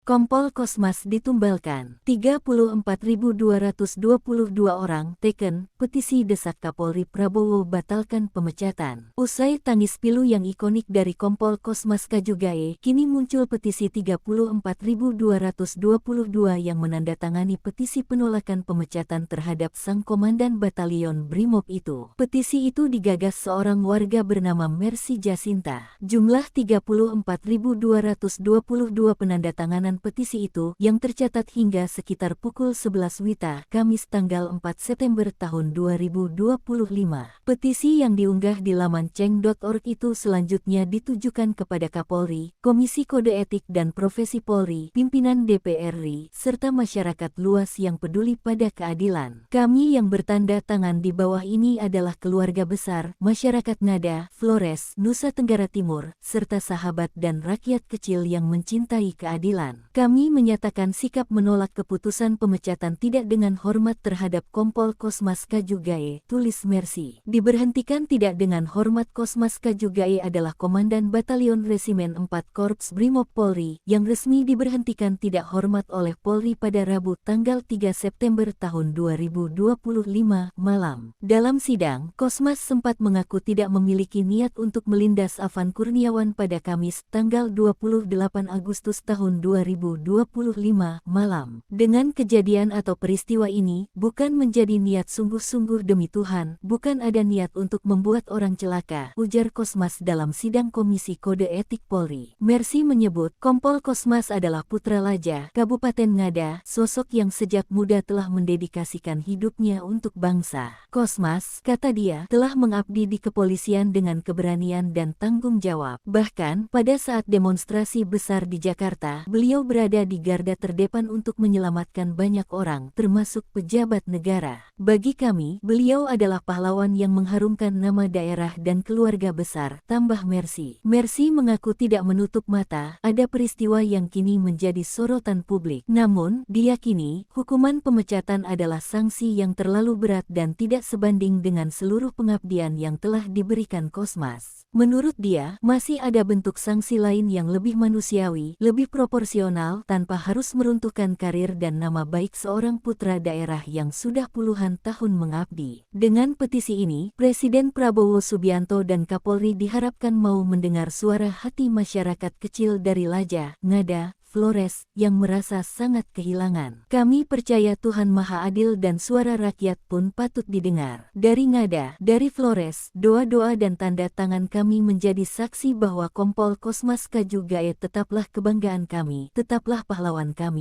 Kompol Kosmas ditumbalkan. 34.222 orang teken, petisi desak Kapolri Prabowo batalkan pemecatan. Usai tangis pilu yang ikonik dari Kompol Kosmas Kajugae, kini muncul petisi 34.222 yang menandatangani petisi penolakan pemecatan terhadap sang komandan batalion Brimob itu. Petisi itu digagas seorang warga bernama Mercy Jacinta. Jumlah 34.222 penandatanganan petisi itu yang tercatat hingga sekitar pukul 11 WITA, Kamis tanggal 4 September tahun 2025. Petisi yang diunggah di laman ceng.org itu selanjutnya ditujukan kepada Kapolri, Komisi Kode Etik dan Profesi Polri, pimpinan DPR RI, serta masyarakat luas yang peduli pada keadilan. Kami yang bertanda tangan di bawah ini adalah keluarga besar, masyarakat Ngada, Flores, Nusa Tenggara Timur, serta sahabat dan rakyat kecil yang mencintai keadilan. Kami menyatakan sikap menolak keputusan pemecatan tidak dengan hormat terhadap Kompol Kosmas Kajugae, tulis Mercy. Diberhentikan tidak dengan hormat. Kosmas Kajugae adalah Komandan Batalion Resimen 4 Korps Brimob Polri, yang resmi diberhentikan tidak hormat oleh Polri pada Rabu tanggal 3 September tahun 2025 malam. Dalam sidang, Kosmas sempat mengaku tidak memiliki niat untuk melindas Afan Kurniawan pada Kamis tanggal 28 Agustus tahun 2025 malam. Dengan kejadian atau peristiwa ini, bukan menjadi niat sungguh-sungguh demi Tuhan, bukan ada niat untuk membuat orang celaka, ujar Kosmas dalam sidang Komisi Kode Etik Polri. Mercy menyebut, Kompol Kosmas adalah putra Laja, Kabupaten Ngada, sosok yang sejak muda telah mendedikasikan hidupnya untuk bangsa. Kosmas, kata dia, telah mengabdi di kepolisian dengan keberanian dan tanggung jawab. Bahkan, pada saat demonstrasi besar di Jakarta, beliau berada di garda terdepan untuk menyelamatkan banyak orang, termasuk pejabat negara. Bagi kami, beliau adalah pahlawan yang mengharumkan nama daerah dan keluarga besar, tambah Mercy. Mercy mengaku tidak menutup mata, ada peristiwa yang kini menjadi sorotan publik. Namun, diyakini, hukuman pemecatan adalah sanksi yang terlalu berat dan tidak sebanding dengan seluruh pengabdian yang telah diberikan Kosmas. Menurut dia, masih ada bentuk sanksi lain yang lebih manusiawi, lebih proporsional, tanpa harus meruntuhkan karir dan nama baik seorang putra daerah yang sudah puluhan tahun mengabdi. Dengan petisi ini, Presiden Prabowo Subianto dan Kapolri diharapkan mau mendengar suara hati masyarakat kecil dari Laja, Ngada, Flores, yang merasa sangat kehilangan. Kami percaya Tuhan Maha Adil dan suara rakyat pun patut didengar. Dari Ngada, dari Flores, doa-doa dan tanda tangan kami menjadi saksi bahwa Kompol Kosmas Kajugae tetaplah kebanggaan kami, tetaplah pahlawan kami.